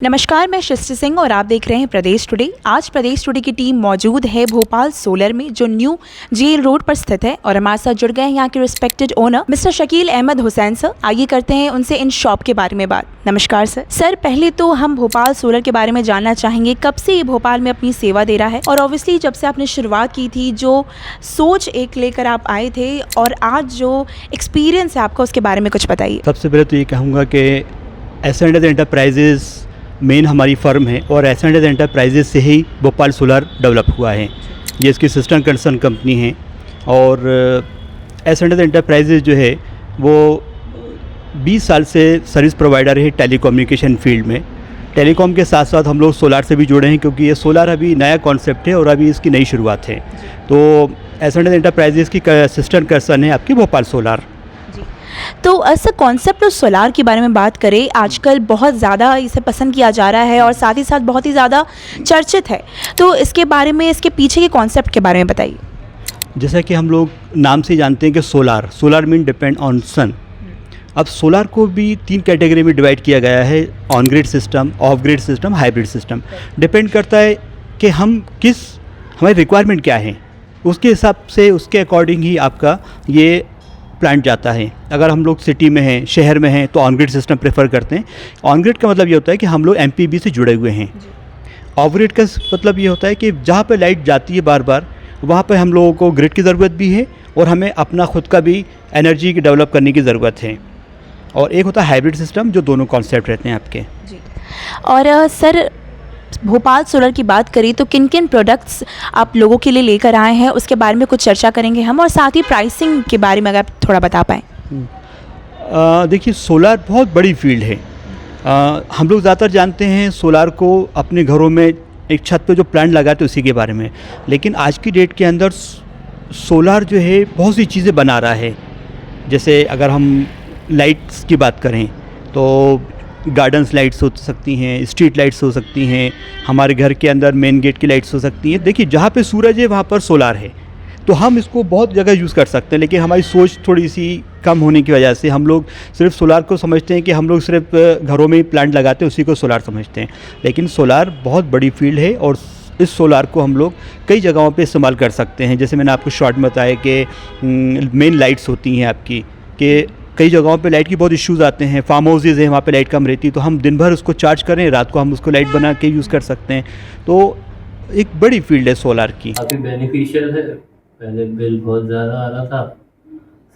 नमस्कार, मैं सृष्टि सिंह और आप देख रहे हैं प्रदेश टुडे। आज प्रदेश टुडे की टीम मौजूद है भोपाल सोलर में, जो न्यू जेल रोड पर स्थित है, और हमारे साथ जुड़ गए हैं यहाँ के respected owner Mr Shakeel Ahmed Hussain sir. आइए करते हैं उनसे इन शॉप के बारे में बात। नमस्कार सर। सर, पहले तो हम भोपाल सोलर के बारे में जानना चाहेंगे, कब से ये भोपाल में अपनी सेवा दे रहा है, और ऑब्वियसली जब से आपने शुरुआत की थी, जो सोच एक लेकर आप आए थे और आज जो एक्सपीरियंस है आपका, उसके बारे में कुछ बताइए। सबसे पहले तो ये कहूँगा कि एस&एस एंटरप्राइजेज़ मेन हमारी फर्म है और एस&एस एंटरप्राइजेज़ से ही भोपाल सोलर डेवलप हुआ है। ये इसकी सिस्टर कंसर्न कंपनी है। और एस&एस एंटरप्राइजेज़ जो है वो 20 साल से सर्विस प्रोवाइडर है टेलीकम्युनिकेशन फील्ड में। टेलीकॉम के साथ साथ हम लोग सोलार से भी जुड़े हैं, क्योंकि ये सोलार अभी नया कॉन्सेप्ट है और अभी इसकी नई शुरुआत है। तो एस&एस एंटरप्राइजेज़ की सिस्टर कंसर्न है आपकी भोपाल सोलार। तो सर, कॉन्सेप्ट ऑफ सोलार के बारे में बात करें, आजकल बहुत ज़्यादा इसे पसंद किया जा रहा है और साथ ही साथ बहुत ही ज़्यादा चर्चित है। तो इसके बारे में, इसके पीछे के कॉन्सेप्ट के बारे में बताइए। जैसा कि हम लोग नाम से जानते हैं कि सोलार मीन डिपेंड ऑन सन। अब सोलार को भी 3 कैटेगरी में डिवाइड किया गया है: on grid system, of grid system, hybrid system. Depend करता है कि हमारी रिक्वायरमेंट क्या है, उसके हिसाब से, उसके अकॉर्डिंग ही आपका ये प्लांट जाता है। अगर हम लोग सिटी में हैं, शहर में हैं, तो ऑन ग्रिड सिस्टम प्रेफर करते हैं। ऑन ग्रिड का मतलब ये होता है कि हम लोग एमपीबी से जुड़े हुए हैं। ऑफ ग्रिड का मतलब ये होता है कि जहाँ पे लाइट जाती है बार बार, वहाँ पे हम लोगों को ग्रिड की ज़रूरत भी है और हमें अपना खुद का भी एनर्जी की डेवलप करने की ज़रूरत है। और एक होता है हाइब्रिड सिस्टम, जो दोनों कॉन्सेप्ट रहते हैं आपके। जी। और सर, भोपाल सोलर की बात करें तो किन किन प्रोडक्ट्स आप लोगों के लिए लेकर आए हैं, उसके बारे में कुछ चर्चा करेंगे हम, और साथ ही प्राइसिंग के बारे में अगर आप थोड़ा बता पाएँ। देखिए, सोलार बहुत बड़ी फील्ड है। हम लोग ज़्यादातर जानते हैं सोलार को अपने घरों में एक छत पे जो प्लांट लगाते हैं उसी के बारे में, लेकिन आज की डेट के अंदर सोलार जो है बहुत सी चीज़ें बना रहा है। जैसे अगर हम लाइट्स की बात करें तो गार्डन्स लाइट्स हो सकती हैं, स्ट्रीट लाइट्स हो सकती हैं, हमारे घर के अंदर मेन गेट की लाइट्स हो सकती हैं। देखिए, जहाँ पे सूरज है वहाँ पर सोलार है, तो हम इसको बहुत जगह यूज़ कर सकते हैं। लेकिन हमारी सोच थोड़ी सी कम होने की वजह से हम लोग सिर्फ सोलार को समझते हैं कि हम लोग सिर्फ घरों में ही प्लांट लगाते हैं, उसी को सोलार समझते हैं। लेकिन सोलार बहुत बड़ी फील्ड है और इस सोलार को हम लोग कई जगहों पे इस्तेमाल कर सकते हैं। जैसे मैंने आपको शॉर्ट में बताया कि मेन लाइट्स होती हैं आपकी, कि कई जगहों पे लाइट की बहुत इश्यूज़ आते हैं। फार्म हाउसेज़ हैं, वहाँ पे लाइट कम रहती है, तो हम दिन भर उसको चार्ज करें, रात को हम उसको लाइट बना के यूज़ कर सकते हैं। तो एक बड़ी फील्ड है सोलार की। काफ़ी बेनिफिशियल है। पहले बिल बहुत ज़्यादा आ रहा था,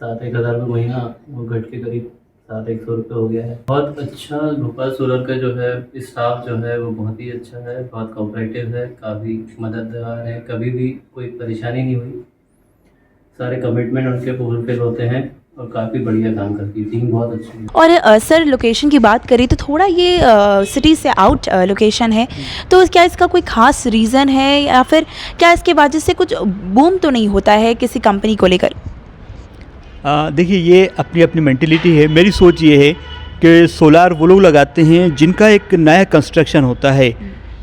7-1 हज़ार रुपये महीना, वो घट के करीब 700-100 रुपये हो गया है। बहुत अच्छा भोपाल सोलर का जो है स्टाफ जो है वो बहुत ही अच्छा है, बहुत कोऑपरेटिव है, काफ़ी मददगार है, कभी भी कोई परेशानी नहीं हुई। सारे कमिटमेंट उनके फुलफिल होते हैं और काफ़ी बढ़िया काम करती है टीम, बहुत अच्छी है। और सर, लोकेशन की बात करें तो थोड़ा ये सिटी से आउट लोकेशन है, तो क्या इसका कोई ख़ास रीज़न है, या फिर क्या इसके वजह से कुछ बूम तो नहीं होता है किसी कंपनी को लेकर? देखिए, ये अपनी अपनी मेंटेलिटी है। मेरी सोच ये है कि सोलार वो लोग लगाते हैं जिनका एक नया कंस्ट्रक्शन होता है,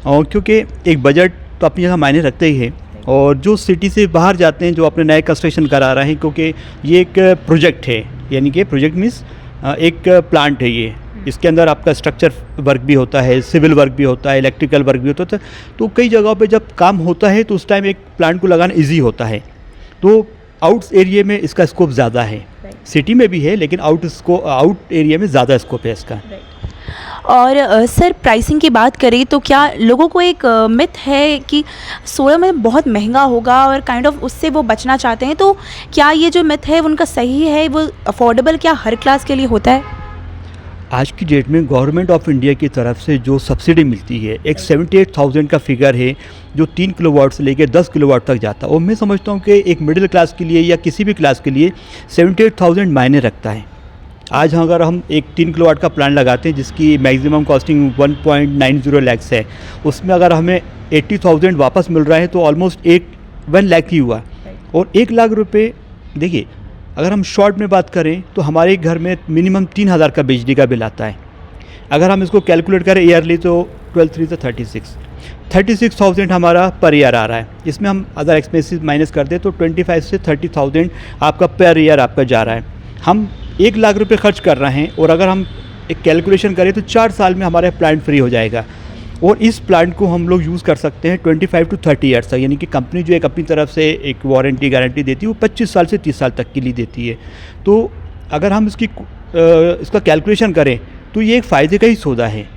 और क्योंकि एक बजट तो अपनी जगह मायने रखते ही है। और जो सिटी से बाहर जाते हैं, जो अपने नए कंस्ट्रक्शन करा रहे हैं, क्योंकि ये एक प्रोजेक्ट है, यानी कि प्रोजेक्ट मीन्स एक प्लांट है ये। इसके अंदर आपका स्ट्रक्चर वर्क भी होता है, सिविल वर्क भी होता है, इलेक्ट्रिकल वर्क भी होता है। तो कई जगहों पे जब काम होता है तो उस टाइम एक प्लांट को लगाना ईजी होता है। तो आउट एरिया में इसका स्कोप ज़्यादा है, सिटी में भी है, लेकिन आउट एरिया में ज़्यादा स्कोप है इसका। और सर, प्राइसिंग की बात करें तो क्या लोगों को एक मिथ है कि सोलर में बहुत महंगा होगा और काइंड ऑफ उससे वो बचना चाहते हैं, तो क्या ये जो मिथ है उनका सही है? वो अफोर्डेबल क्या हर क्लास के लिए होता है? आज की डेट में गवर्नमेंट ऑफ इंडिया की तरफ से जो सब्सिडी मिलती है, एक 78,000 का फिगर है, जो 3 किलोवाट से लेकर 10 किलोवाट तक जाता है। और मैं समझता हूँ कि एक मिडिल क्लास के लिए या किसी भी क्लास के लिए 78,000 मायने रखता है। आज अगर हम एक 3 किलोवाट का प्लांट लगाते हैं जिसकी मैक्सिमम कॉस्टिंग 1.90 लाख है, उसमें अगर हमें 80,000 वापस मिल रहा है तो ऑलमोस्ट 1 लाख ही हुआ। और 1 लाख रुपये, देखिए, अगर हम शॉर्ट में बात करें तो हमारे घर में मिनिमम 3,000 का बिजली का बिल आता है। अगर हम इसको कैलकुलेट करें ईयरली तो 12 3 36,000 हमारा पर ईयर आ रहा है। इसमें हम अदर एक्सपेंसेस माइनस कर दें तो 25 से 30,000 आपका पर ईयर आपका जा रहा है। हम 1 लाख रुपए खर्च कर रहे हैं, और अगर हम एक कैलकुलेशन करें तो 4 साल में हमारा प्लांट फ्री हो जाएगा। और इस प्लांट को हम लोग यूज़ कर सकते हैं 25 to 30 ईयर्स तक, यानी कि कंपनी जो एक अपनी तरफ से एक वारंटी गारंटी देती है वो 25 साल से 30 साल तक के लिए देती है। तो अगर हम इसका कैलकुलेशन करें तो ये एक फ़ायदे का ही सौदा है।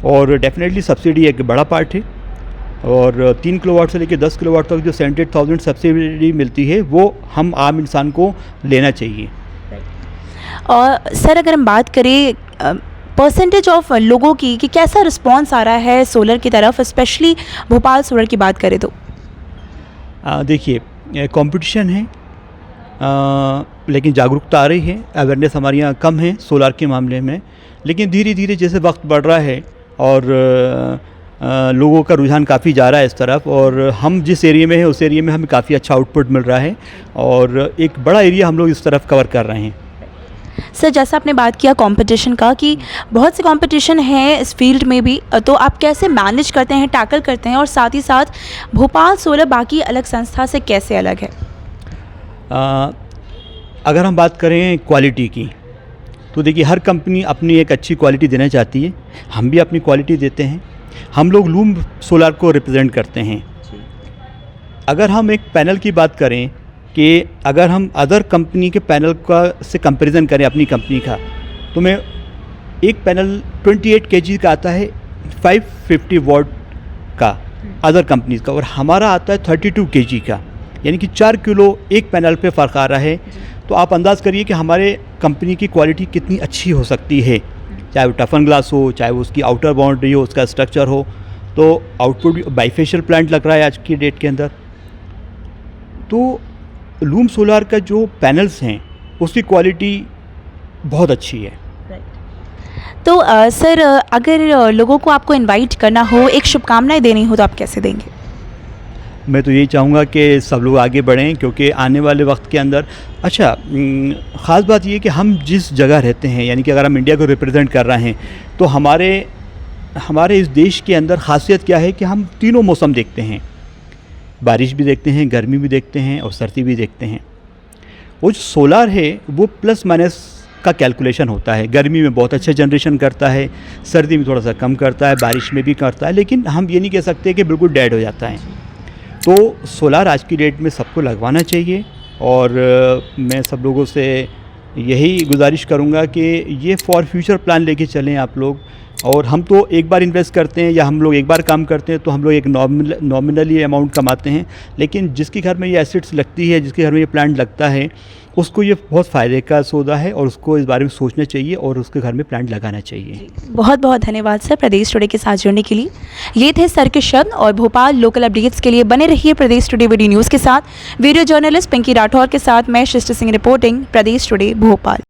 और डेफिनेटली सब्सिडी एक बड़ा पार्ट है, और 3 किलोवाट से लेकर 10 किलोवाट तक जो 78,000 सब्सिडी मिलती है वो हम आम इंसान को लेना चाहिए। और सर अगर हम बात करें परसेंटेज ऑफ लोगों की कि कैसा रिस्पांस आ रहा है सोलर की तरफ, स्पेशली भोपाल सोलर की बात करें तो? देखिए कंपटीशन है, लेकिन जागरूकता आ रही है, अवेयरनेस हमारे यहाँ कम है सोलार के मामले में, लेकिन धीरे धीरे जैसे वक्त बढ़ रहा है और लोगों का रुझान काफ़ी जा रहा है इस तरफ, और हम जिस एरिया में हैं उस एरिया में हमें काफ़ी अच्छा आउटपुट मिल रहा है और एक बड़ा एरिया हम लोग इस तरफ कवर कर रहे हैं। सर जैसा आपने बात किया कंपटीशन का कि बहुत से कंपटीशन है इस फील्ड में भी, तो आप कैसे मैनेज करते हैं, टैकल करते हैं, और साथ ही साथ भोपाल सोलर बाकी अलग संस्था से कैसे अलग है? अगर हम बात करें क्वालिटी की तो देखिए हर कंपनी अपनी एक अच्छी क्वालिटी देना चाहती है, हम भी अपनी क्वालिटी देते हैं। हम लोग लूम सोलार को रिप्रेजेंट करते हैं। अगर हम एक पैनल की बात करें कि अगर हम अदर कंपनी के पैनल का से कंपैरिजन करें अपनी कंपनी का, तो मैं एक पैनल 28 kg का आता है 550 वॉट का अदर कंपनीज का, और हमारा आता है 32 kg का, यानी कि 4 किलो एक पैनल पे फ़र्क आ रहा है। तो आप अंदाज़ करिए कि हमारे कंपनी की क्वालिटी कितनी अच्छी हो सकती है, चाहे वो टफन ग्लास हो, चाहे वो उसकी आउटर बाउंड्री हो, उसका स्ट्रक्चर हो। तो आउटपुट भी बाईफेशियल प्लांट लग रहा है आज की डेट के अंदर। तो लूम सोलार का जो पैनल्स हैं उसकी क्वालिटी बहुत अच्छी है। तो सर अगर लोगों को आपको इनवाइट करना हो, एक शुभकामनाएं देनी हो, तो आप कैसे देंगे? मैं तो यही चाहूँगा कि सब लोग आगे बढ़ें, क्योंकि आने वाले वक्त के अंदर ख़ास बात ये कि हम जिस जगह रहते हैं, यानी कि अगर हम इंडिया को रिप्रेजेंट कर रहे हैं, तो हमारे इस देश के अंदर ख़ासियत क्या है कि हम तीनों मौसम देखते हैं, बारिश भी देखते हैं, गर्मी भी देखते हैं और सर्दी भी देखते हैं। वो जो सोलार है वो प्लस माइनस का कैलकुलेशन होता है। गर्मी में बहुत अच्छा जनरेशन करता है, सर्दी में थोड़ा सा कम करता है, बारिश में भी करता है, लेकिन हम ये नहीं कह सकते कि बिल्कुल डेड हो जाता है। तो सोलार आज की डेट में सबको लगवाना चाहिए, और मैं सब लोगों से यही गुजारिश करूँगा कि ये फॉर फ्यूचर प्लान लेके चलें आप लोग। और हम तो एक बार इन्वेस्ट करते हैं या हम लोग एक बार काम करते हैं तो हम लोग एक नॉमिनली अमाउंट कमाते हैं, लेकिन जिसके घर में ये एसेट्स लगती है, जिसके घर में ये प्लांट लगता है, उसको ये बहुत फ़ायदे का सौदा है और उसको इस बारे में सोचना चाहिए और उसके घर में प्लांट लगाना चाहिए। बहुत बहुत धन्यवाद सर प्रदेश टुडे के साथ जुड़ने के लिए। ये थे सर के शब्द, और भोपाल लोकल अपडेट्स के लिए बने रहिए प्रदेश टुडे वीडियो न्यूज़ के साथ। वीडियो जर्नलिस्ट पिंकी राठौर के साथ मैं शिष्ट सिंह रिपोर्टिंग, प्रदेश टुडे भोपाल।